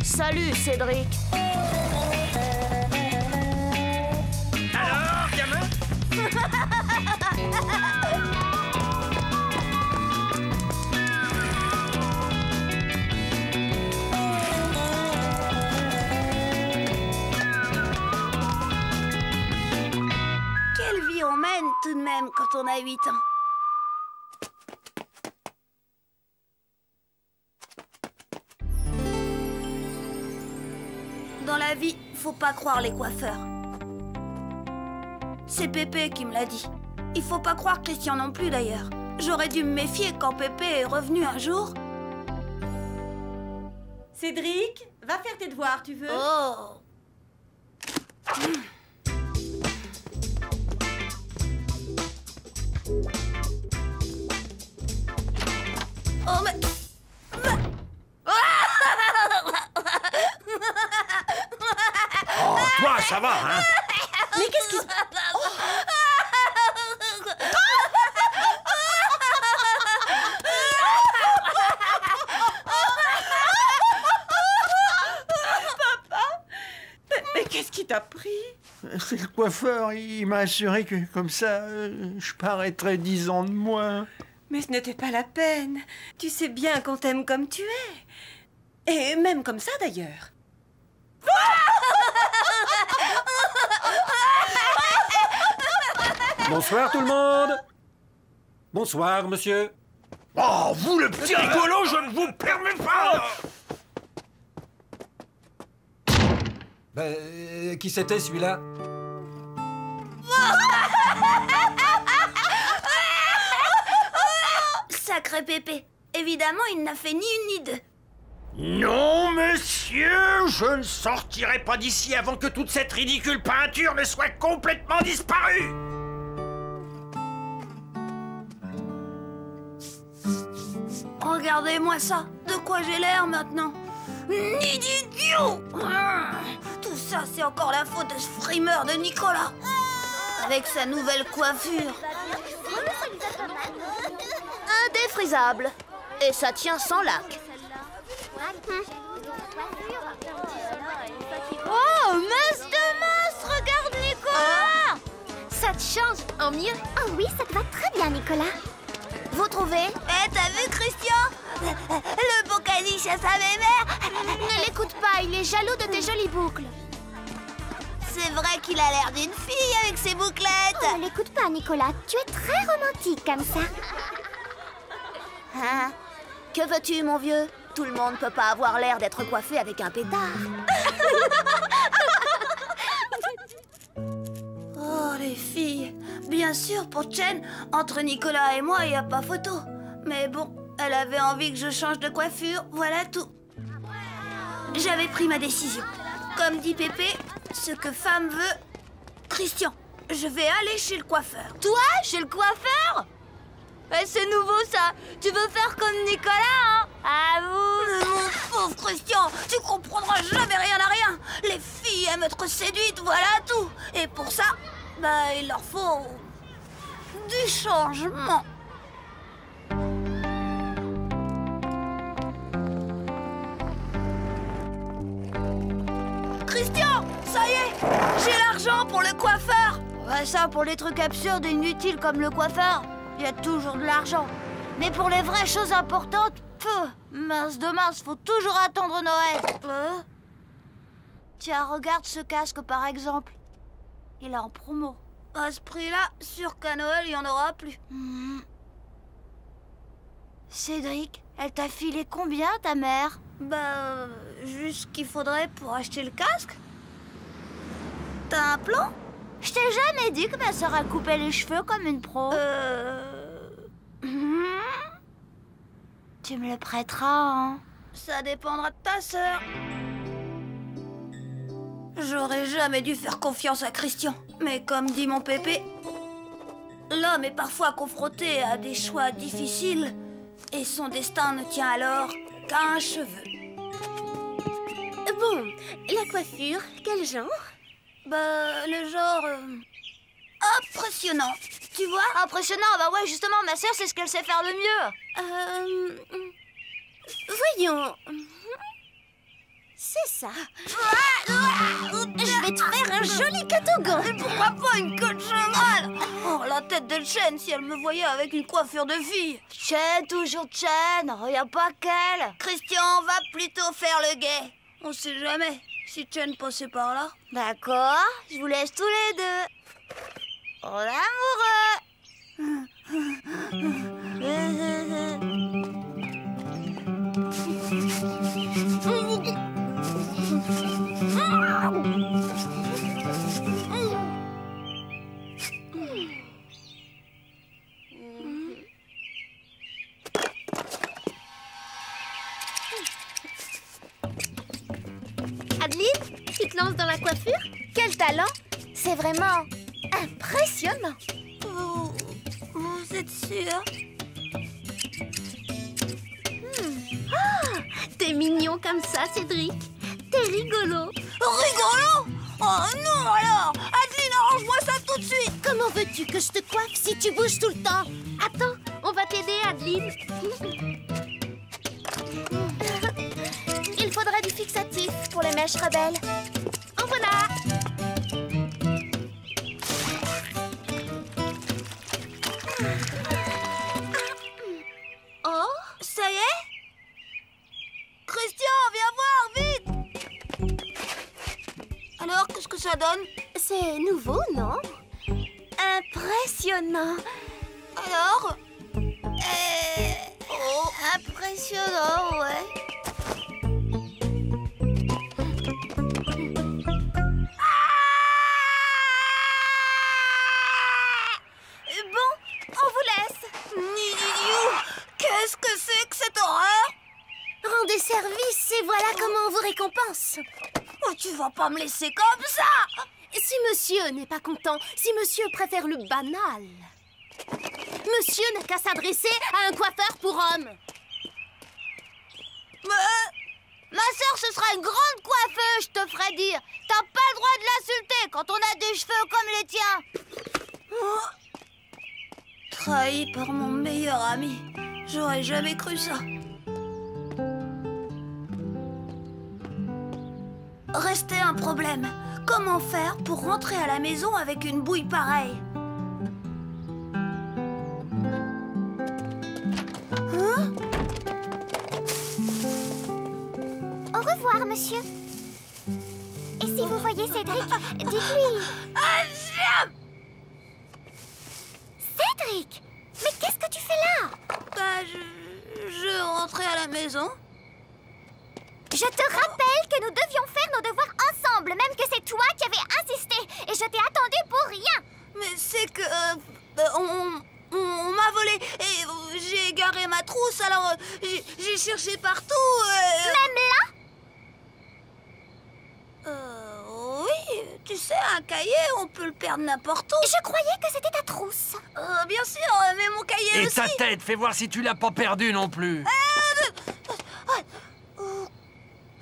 Salut, Cédric. Alors, gamin? Quelle vie on mène tout de même quand on a 8 ans. Dans la vie, faut pas croire les coiffeurs. C'est Pépé qui me l'a dit. Il faut pas croire Christian non plus d'ailleurs. J'aurais dû me méfier quand Pépé est revenu un jour. Cédric, va faire tes devoirs, tu veux? Oh. Oh mais... Oh, toi, ça va, hein? Mais qu'est-ce qui se... Mais qu'est-ce qui t'a pris? C'est le coiffeur, il m'a assuré que comme ça, je paraîtrais 10 ans de moins. Mais ce n'était pas la peine. Tu sais bien qu'on t'aime comme tu es. Et même comme ça, d'ailleurs. Bonsoir tout le monde. Bonsoir, monsieur. Oh, vous, le petit rigolo, je ne vous permets pas! Qui c'était celui-là? Sacré Pépé. Évidemment, il n'a fait ni une ni deux. Non, monsieur, je ne sortirai pas d'ici avant que toute cette ridicule peinture ne soit complètement disparue. Regardez-moi ça. De quoi j'ai l'air maintenant? Ni d'idiot. Tout ça, c'est encore la faute de ce frimeur de Nicolas. Avec sa nouvelle coiffure. Indéfrisable. Et ça tient sans lac. Oh, mince de mince, regarde Nicolas. Ça te change en mieux. Oh oui, ça te va très bien, Nicolas. Vous trouvez? Eh, t'as vu, Christian? Le beau caniche à sa mère. Ne l'écoute pas, il est jaloux de tes jolies boucles. C'est vrai qu'il a l'air d'une fille avec ses bouclettes. Oh, ne l'écoute pas, Nicolas. Tu es très romantique comme ça. Hein? Que veux-tu, mon vieux? Tout le monde peut pas avoir l'air d'être coiffé avec un pétard. Oh, les filles. Bien sûr, pour Chen, entre Nicolas et moi, il n'y a pas photo. Mais bon, elle avait envie que je change de coiffure, voilà tout. J'avais pris ma décision. Comme dit Pépé, ce que femme veut... Christian, je vais aller chez le coiffeur. Toi, chez le coiffeur? C'est nouveau, ça. Tu veux faire comme Nicolas, hein? Avoue. Mon pauvre Christian, tu comprendras jamais rien à rien. Les filles aiment être séduites, voilà tout. Et pour ça, bah, il leur faut... du changement. Christian, ça y est, j'ai l'argent pour le coiffeur. Ouais, ça, pour les trucs absurdes et inutiles comme le coiffeur, il y a toujours de l'argent. Mais pour les vraies choses importantes, mince de mince, faut toujours attendre Noël. Tiens, regarde ce casque par exemple. Il est en promo. À ce prix-là, sûr qu'à Noël, il n'y en aura plus. Cédric, elle t'a filé combien, ta mère? Bah, juste ce qu'il faudrait pour acheter le casque. T'as un plan? Je t'ai jamais dit que ma sœur a coupé les cheveux comme une pro. Tu me le prêteras, hein? Ça dépendra de ta sœur. J'aurais jamais dû faire confiance à Christian. Mais comme dit mon Pépé, l'homme est parfois confronté à des choix difficiles et son destin ne tient alors qu'à un cheveu. Bon, la coiffure, quel genre? Bah, le genre... impressionnant. Tu vois? Impressionnant, bah ouais, justement, ma sœur, c'est ce qu'elle sait faire le mieux. Voyons. C'est ça. Je vais te faire un joli catogan. Et pourquoi pas une queue de cheval? Oh, la tête de Chen si elle me voyait avec une coiffure de fille. Chen, toujours Chen. Y a pas qu'elle. Christian va plutôt faire le guet. On sait jamais si Chen passait par là. D'accord, je vous laisse tous les deux. En amoureux. Adeline, tu te lances dans la coiffure? Quel talent! C'est vraiment impressionnant. Vous êtes sûr? T'es mignon comme ça, Cédric. T'es rigolo. Rigolo? Oh non alors! Adeline, arrange-moi ça tout de suite! Comment veux-tu que je te coiffe si tu bouges tout le temps? Attends, on va t'aider, Adeline. Il faudra du fixatif pour les mèches rebelles. En voilà. Oh, ça y est? Christian, viens voir, vite! Alors, qu'est-ce que ça donne? C'est nouveau, non? Impressionnant. Alors? Oh, impressionnant, ouais. Qu'est-ce que c'est que cette horreur? Rendez service et voilà comment on vous récompense. Oh, tu vas pas me laisser comme ça! Si monsieur n'est pas content, si monsieur préfère le banal, monsieur n'a qu'à s'adresser à un coiffeur pour hommes. Ma sœur, ce sera une grande coiffeuse, je te ferai dire. T'as pas le droit de l'insulter quand on a des cheveux comme les tiens. Oh. Trahi par mon meilleur ami. J'aurais jamais cru ça. Restait un problème. Comment faire pour rentrer à la maison avec une bouille pareille? Hein? Au revoir, monsieur. Et si vous voyez Cédric, dites-lui... Cédric! Mais qu'est-ce que tu fais là? Bah, je rentrais à la maison. Je te rappelle que nous devions faire nos devoirs ensemble, même que c'est toi qui avais insisté. Et je t'ai attendu pour rien. Mais c'est que... on m'a volé et j'ai égaré ma trousse, alors j'ai cherché partout. Même là? Oui, tu sais, un cahier, on peut le perdre n'importe où. Je croyais que c'était ta trousse. Bien sûr, mais mon cahier Et aussi. ta tête, fais voir si tu l'as pas perdu non plus.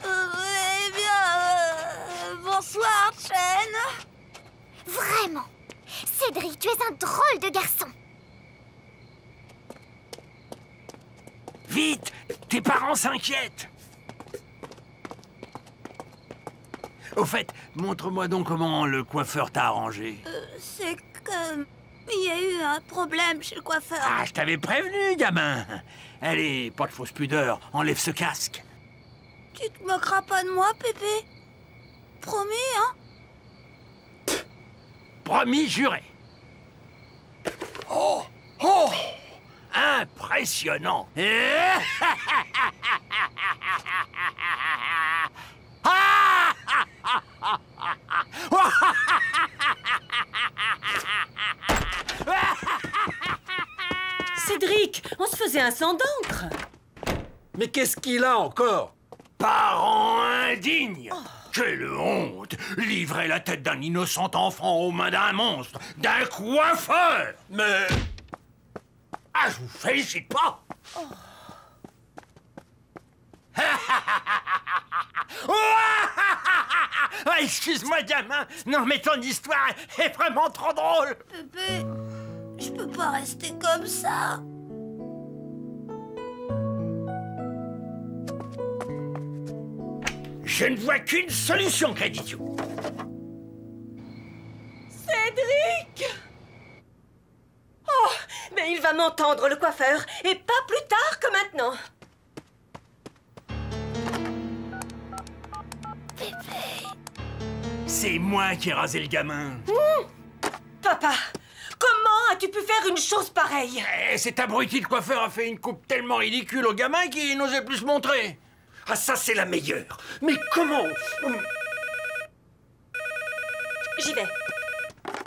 Eh bien, bonsoir, Chen. Vraiment. Cédric, tu es un drôle de garçon. Vite, tes parents s'inquiètent. Au fait, montre-moi donc comment le coiffeur t'a arrangé. C'est que... il y a eu un problème chez le coiffeur. Ah, je t'avais prévenu, gamin. Allez, pas de fausse pudeur, enlève ce casque. Tu te moqueras pas de moi, Pépé? Promis, hein? Promis, juré. Oh, oh, impressionnant. Cédric, on se faisait un sang d'encre. Mais qu'est-ce qu'il a encore? Parents indignes! Quelle honte! Livrer la tête d'un innocent enfant aux mains d'un monstre, d'un coiffeur! Mais... Ah, je vous félicite pas! Ah, excuse-moi, gamin! Non, mais ton histoire est vraiment trop drôle! Pépé, je peux pas rester comme ça. Je ne vois qu'une solution, Créditio. Cédric! Oh, mais il va m'entendre, le coiffeur, et pas plus tard que maintenant. C'est moi qui ai rasé le gamin. Papa, comment as-tu pu faire une chose pareille? Cet abruti de coiffeur a fait une coupe tellement ridicule au gamin qu'il n'osait plus se montrer. Ah, ça, c'est la meilleure. Mais comment? J'y vais.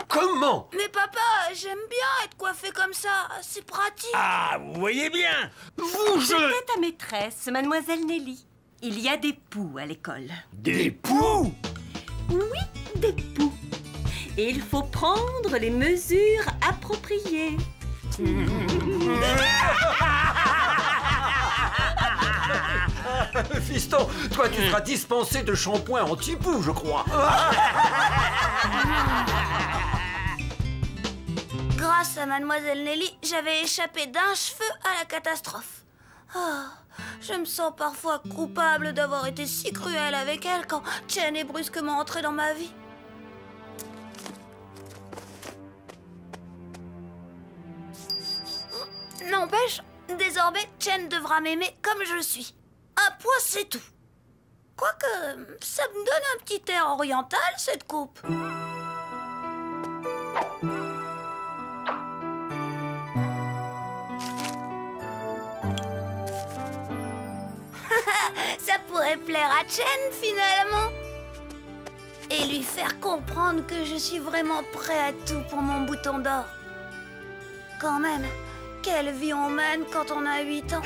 Comment? Mais papa, j'aime bien être coiffée comme ça. C'est pratique. Ah, vous voyez bien. Vous, C'était ta maîtresse, mademoiselle Nelly. Il y a des poux à l'école. Des poux? Oui, des poux. Et il faut prendre les mesures appropriées. Fiston, toi tu seras dispensé de shampoing anti-poux, je crois. Grâce à mademoiselle Nelly, j'avais échappé d'un cheveu à la catastrophe. Oh, je me sens parfois coupable d'avoir été si cruelle avec elle quand Chen est brusquement entrée dans ma vie. N'empêche, désormais, Chen devra m'aimer comme je suis. Un point, c'est tout. Quoique, ça me donne un petit air oriental, cette coupe. Ça pourrait plaire à Chen, finalement. Et lui faire comprendre que je suis vraiment prêt à tout pour mon bouton d'or. Quand même, quelle vie on mène quand on a 8 ans.